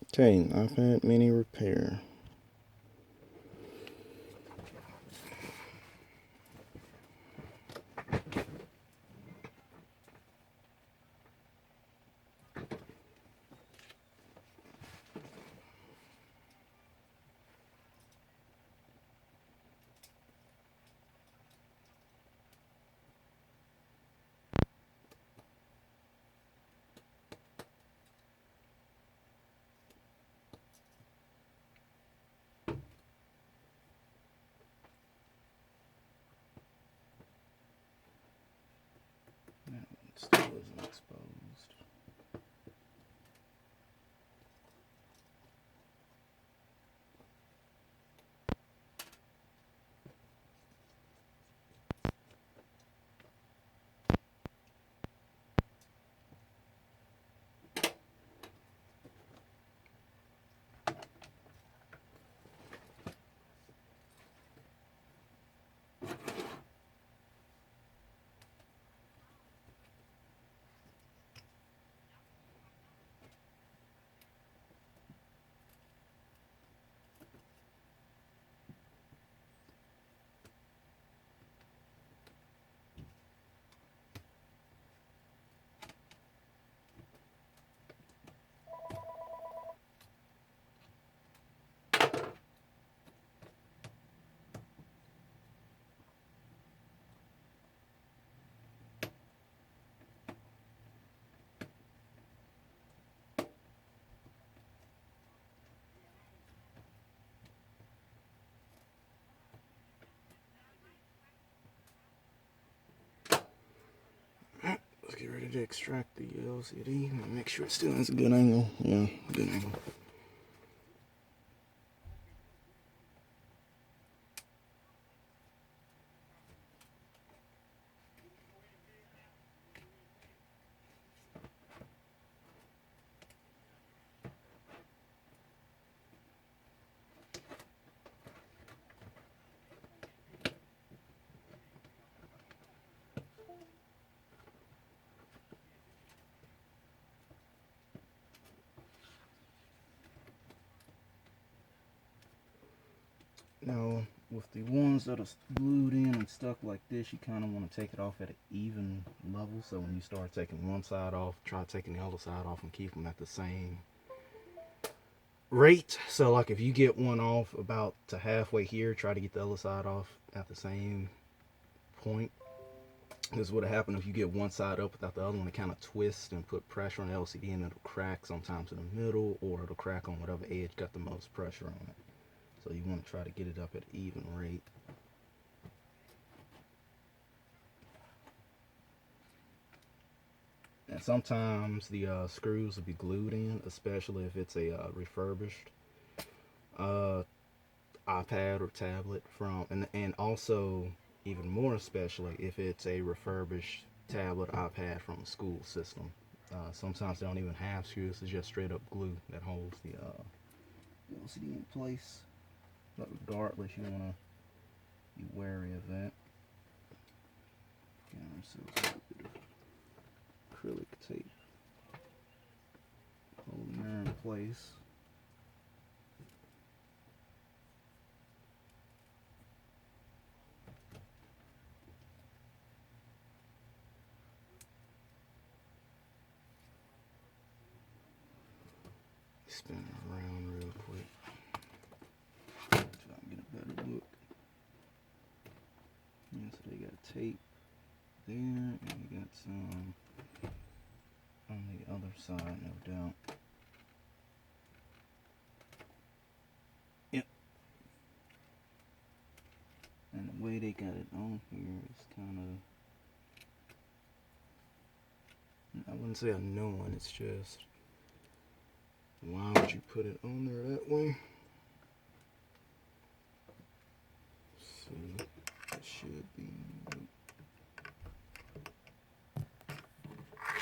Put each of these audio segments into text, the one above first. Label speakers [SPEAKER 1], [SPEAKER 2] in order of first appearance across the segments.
[SPEAKER 1] Okay, iPad mini repair. That one still isn't exposed. Let's get ready to extract the LCD. Make sure it still has a good angle. Yeah, good angle. Now, with the ones that are glued in and stuck like this, you kind of want to take it off at an even level. So when you start taking one side off, try taking the other side off and keep them at the same rate. So like if you get one off about to halfway here, try to get the other side off at the same point. This would have happened if you get one side up without the other one. It kind of twists and put pressure on the LCD, and it'll crack sometimes in the middle, or it'll crack on whatever edge got the most pressure on it. So you want to try to get it up at an even rate. And sometimes the screws will be glued in, especially if it's a refurbished uh, iPad or tablet from, and also even more especially if it's a refurbished tablet iPad from a school system. Sometimes they don't even have screws; it's just straight up glue that holds the LCD in place. But regardless, you want to be wary of that. Get ourselves a little bit of acrylic tape holding her in place. Spin it around real quick so I can get a better look. Yeah, so they got tape there, and we got some on the other side, no doubt. Yep. And the way they got it on here is kind of, I wouldn't say annoying, it's just, why would you put it on there that way? See, it should be,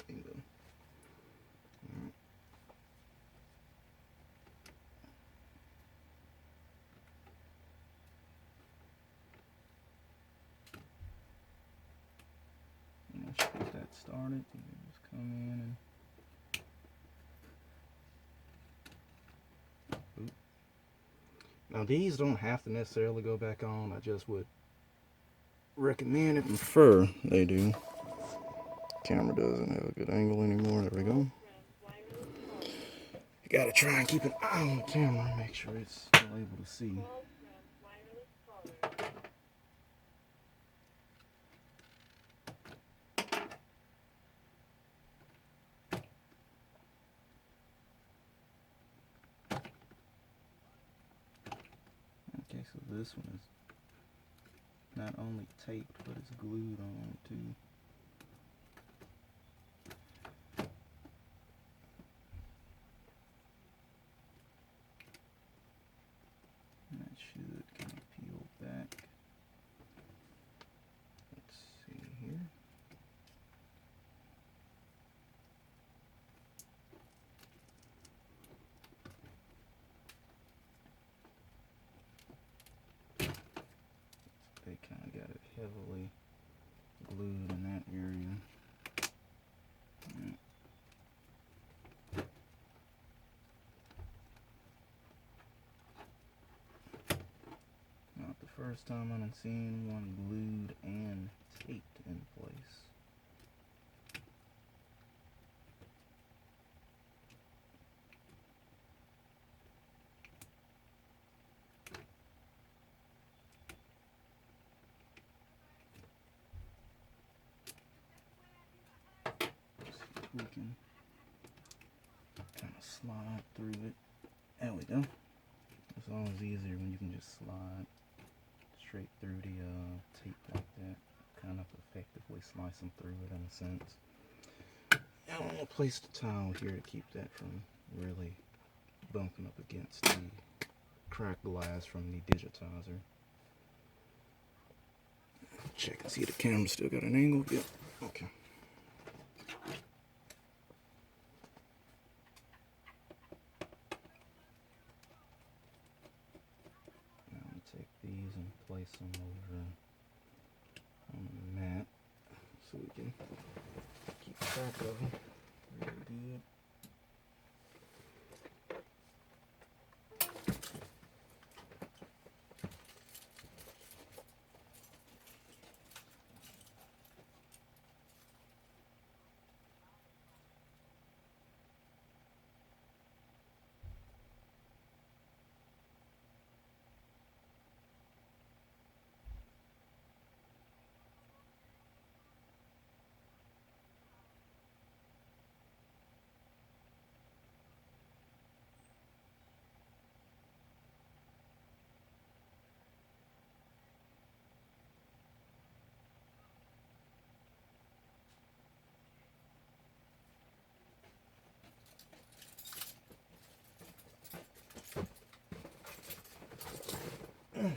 [SPEAKER 1] bingo. Alright. And I should get that started. You can just come in and Now these don't have to necessarily go back on. I just would recommend and prefer they do. Camera doesn't have a good angle anymore. There we go. You gotta try and keep an eye on the camera, make sure it's still able to see. Okay, so this one is not only taped, but it's glued on too. And that should kind of peel back. Let's see here. They kind of got it heavily glued in that area. Not the first time I've seen one glued and taped in place. We can kind of slide through it. There we go. It's always easier when you can just slide straight through the tape like that. Kind of effectively slicing through it in a sense. And I'm gonna place the towel here to keep that from really bumping up against the cracked glass from the digitizer. Check and see the camera still got an angle. Yep. Okay. Take these and place them over on the mat so we can keep track of them really good. Okay.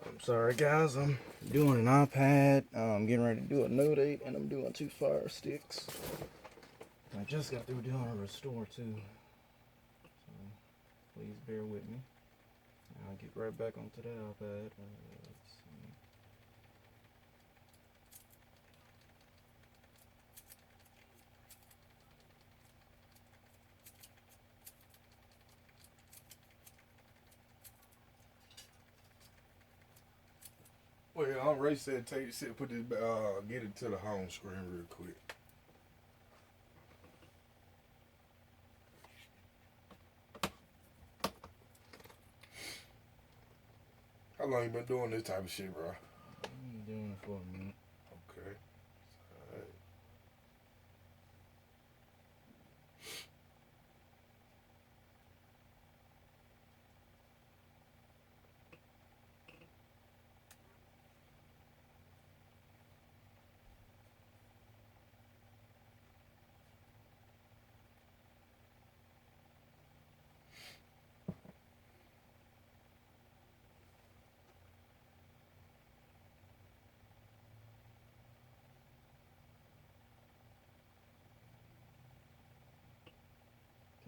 [SPEAKER 1] I'm sorry guys, I'm doing an iPad. I'm getting ready to do a Note 8 and I'm doing 2 Fire Sticks. I just got through doing a restore too. So please bear with me. I'll get right back onto the iPad. Let's see.
[SPEAKER 2] Well, I'm Ray said, put this, get it to the home screen real quick. How long you been doing this type of shit, bro?
[SPEAKER 1] I'm doing it for a minute.
[SPEAKER 2] Okay. All right.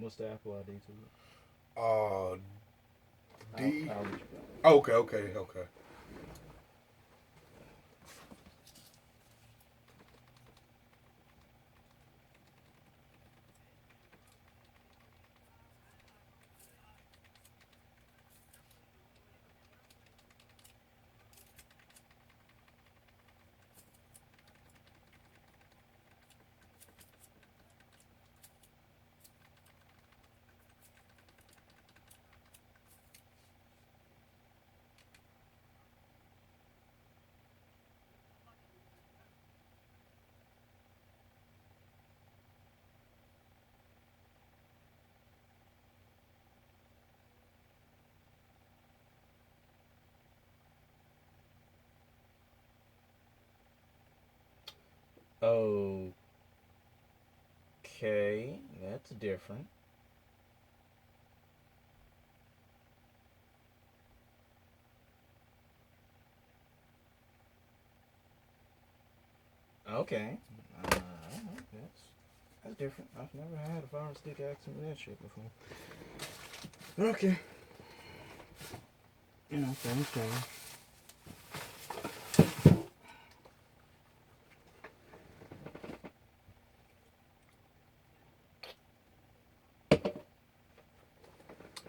[SPEAKER 1] What's the Apple ID to it?
[SPEAKER 2] Uh, D.
[SPEAKER 1] I'll let you go.
[SPEAKER 2] Okay.
[SPEAKER 1] Okay, that's different. Okay. That's different. I've never had a Fire Stick asking me that shit before. Okay. You know, things change.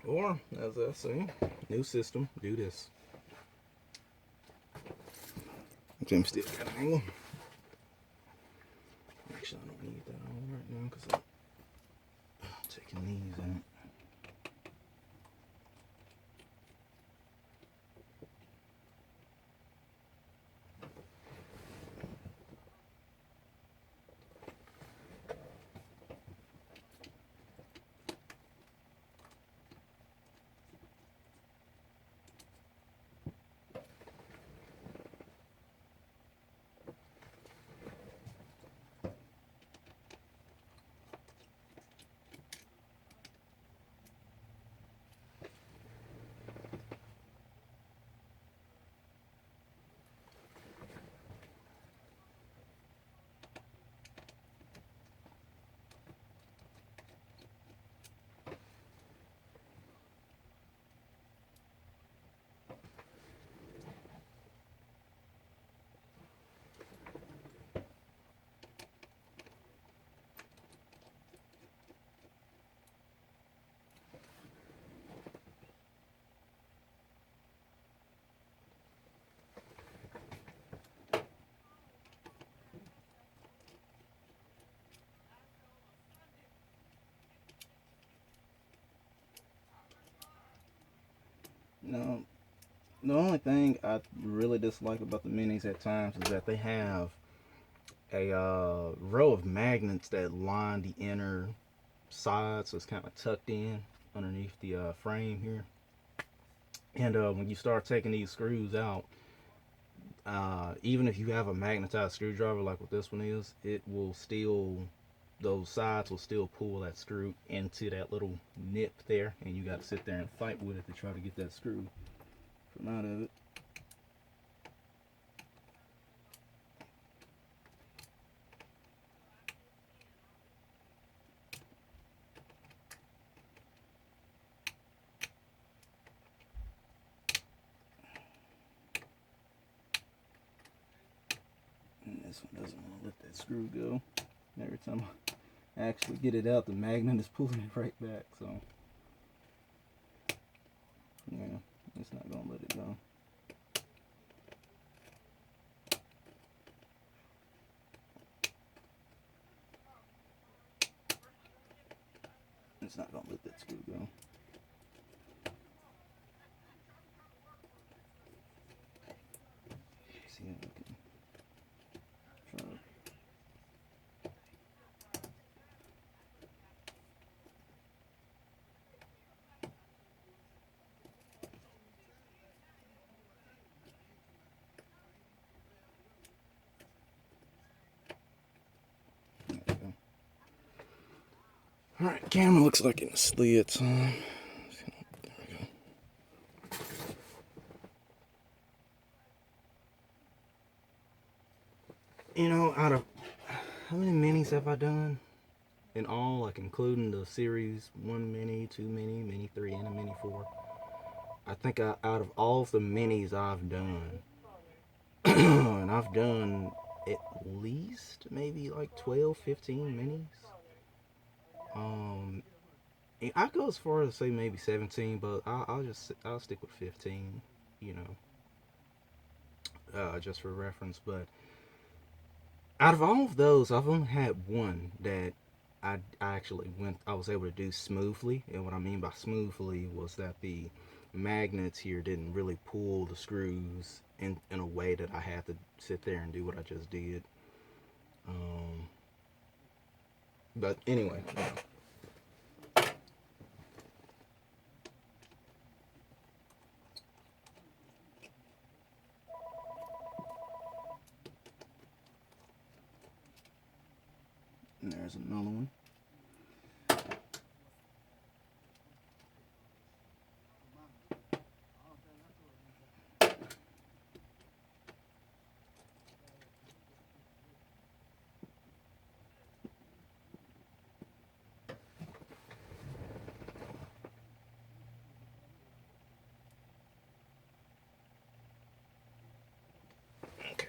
[SPEAKER 1] Or, as I say, new system, do this. Jim still got an angle. Actually, I don't need that on right now because I'm taking these out. No, the only thing I really dislike about the minis at times is that they have a row of magnets that line the inner side, so it's kind of tucked in underneath the frame here. And when you start taking these screws out, even if you have a magnetized screwdriver like what this one is, it will still, those sides will still pull that screw into that little nip there, and you got to sit there and fight with it to try to get that screw from out of it. And this one doesn't want to let that screw go. Every time I actually get it out, the magnet is pulling it right back. So, yeah, it's not going to let it go. It's not going to let that screw go. See if I can try to. Alright, camera looks like it slid some. There we go. You know, out of how many minis have I done? in all, like including the series 1 mini, 2 mini, mini 3, and a mini 4. I think out of all the minis I've done, and I've done at least maybe like 12, 15 minis. Um, I go as far as say maybe 17, but I'll stick with 15. You know, just for reference. But out of all of those, I've only had one that I actually went. I was able to do smoothly, and what I mean by smoothly was that the magnets here didn't really pull the screws in a way that I had to sit there and do what I just did. Um, but anyway, and there's another one. Okay.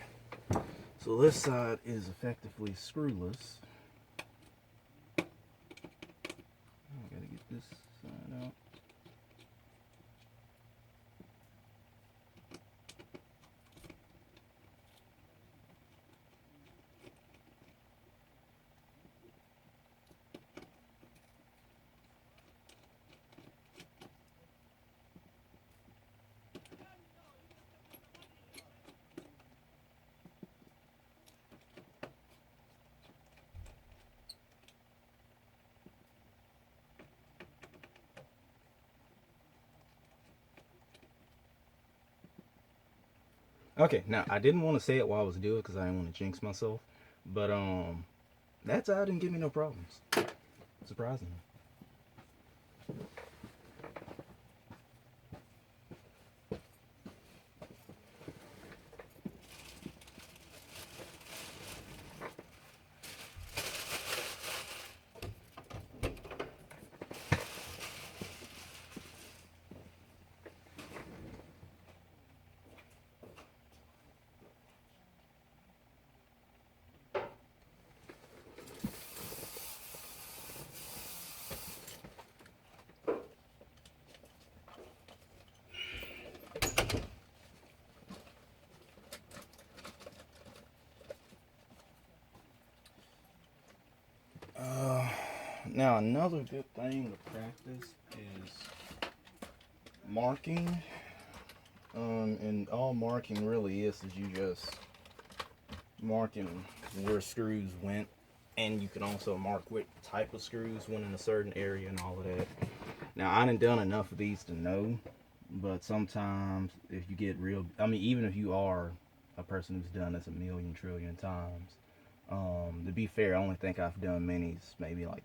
[SPEAKER 1] So this side is effectively screwless. I gotta get this side out. Okay, now I didn't want to say it while I was doing it because I didn't want to jinx myself, but that side didn't give me no problems. Surprisingly. Uh, Now another good thing to practice is marking. And all marking really is you just marking where screws went, and you can also mark what type of screws went in a certain area and all of that. Now I done enough of these to know, but sometimes if you get real, I mean, even if you are a person who's done this a million trillion times, to be fair, I only think I've done minis maybe like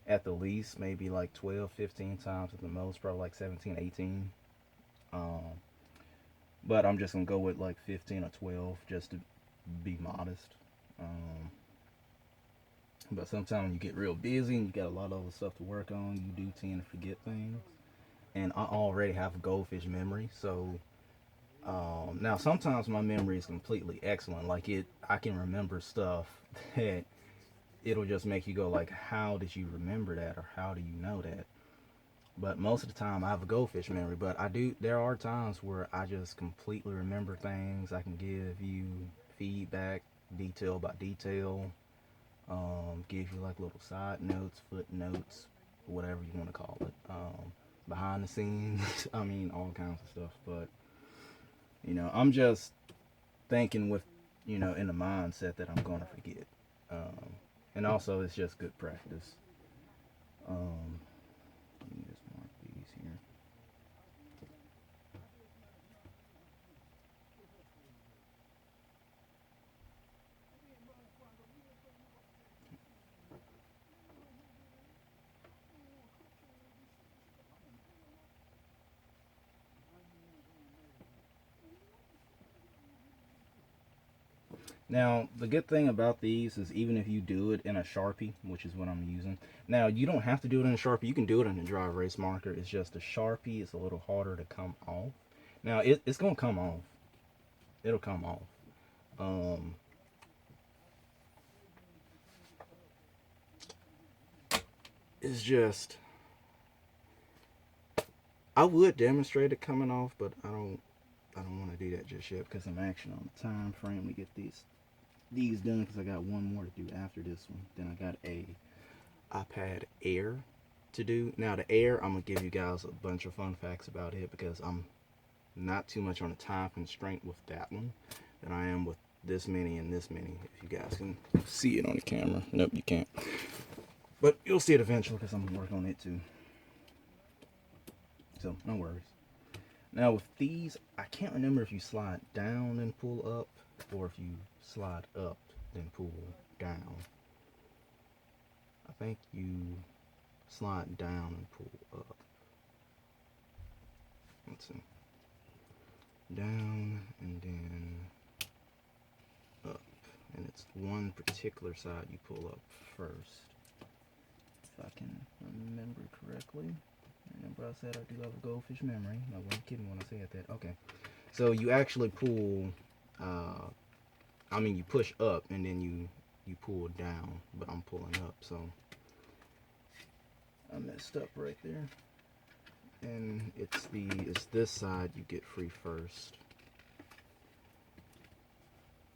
[SPEAKER 1] at the least maybe like 12, 15 times at the most, probably like 17, 18. Um, but I'm just gonna go with like 15 or 12 just to be modest. Um, but sometimes when you get real busy and you got a lot of other stuff to work on, you do tend to forget things. And I already have a goldfish memory, so now sometimes my memory is completely excellent. Like I can remember stuff that it'll just make you go like, how did you remember that, or how do you know that? But most of the time, I have a goldfish memory. But I do. There are times where I just completely remember things. I can give you feedback, detail by detail. Give you like little side notes, footnotes, whatever you want to call it. Behind the scenes. I mean, all kinds of stuff. But I'm just thinking with, in the mindset that I'm gonna forget. And also, it's just good practice. Um, Let me just mark these here. Now, the good thing about these is even if you do it in a Sharpie, which is what I'm using. Now, you don't have to do it in a Sharpie. You can do it in a dry erase marker. It's just a Sharpie is a little harder to come off. Now, it's going to come off. It'll come off. Um, it's just, I would demonstrate it coming off, but I don't want to do that just yet because I'm actually on the time frame to get these done because I got one more to do after this one. Then I got a iPad Air to do. Now the Air, I'm gonna give you guys a bunch of fun facts about it because I'm not too much on a time constraint with that one than I am with this many and this many. If you guys can see it on the camera, nope, you can't. But you'll see it eventually because I'm working on it too. So no worries. Now with these, I can't remember if you slide down and pull up or if you slide up then pull down. I think you slide down and pull up. Let's see. Down and then up. And it's one particular side you pull up first. If I can remember correctly. Remember I said I do have a goldfish memory. I wasn't kidding when I said that. Okay. So you actually pull, you push up and then you pull down, but I'm pulling up, so I messed up right there. And it's this side you get free first.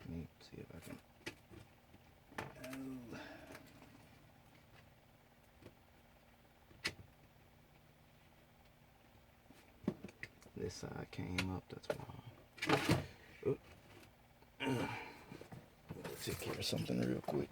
[SPEAKER 1] Let me see if I can. Oh. This side came up, that's why. Take care of something real quick.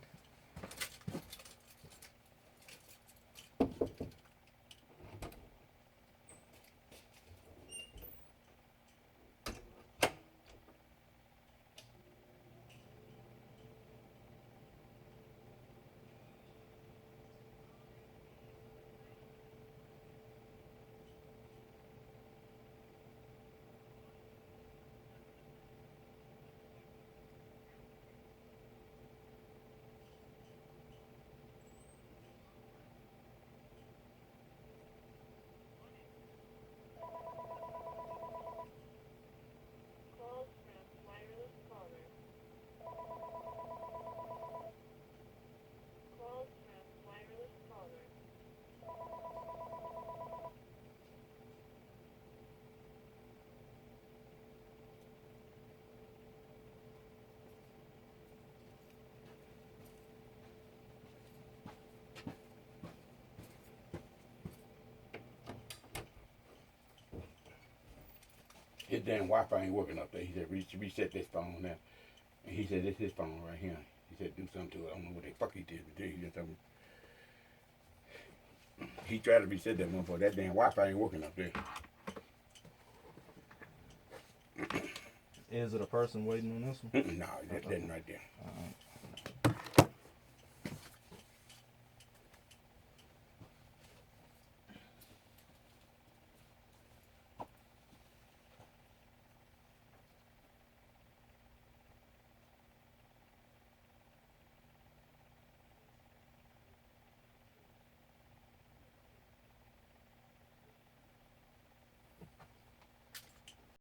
[SPEAKER 3] His damn Wi-Fi ain't working up there. He said, reset this phone now. And he said, this is his phone right here. He said, do something to it. I don't know what the fuck he did today. He just told me. He tried to reset that motherfucker. That damn Wi-Fi ain't working up there.
[SPEAKER 1] Is it a person waiting on this one?
[SPEAKER 3] No, that's right there.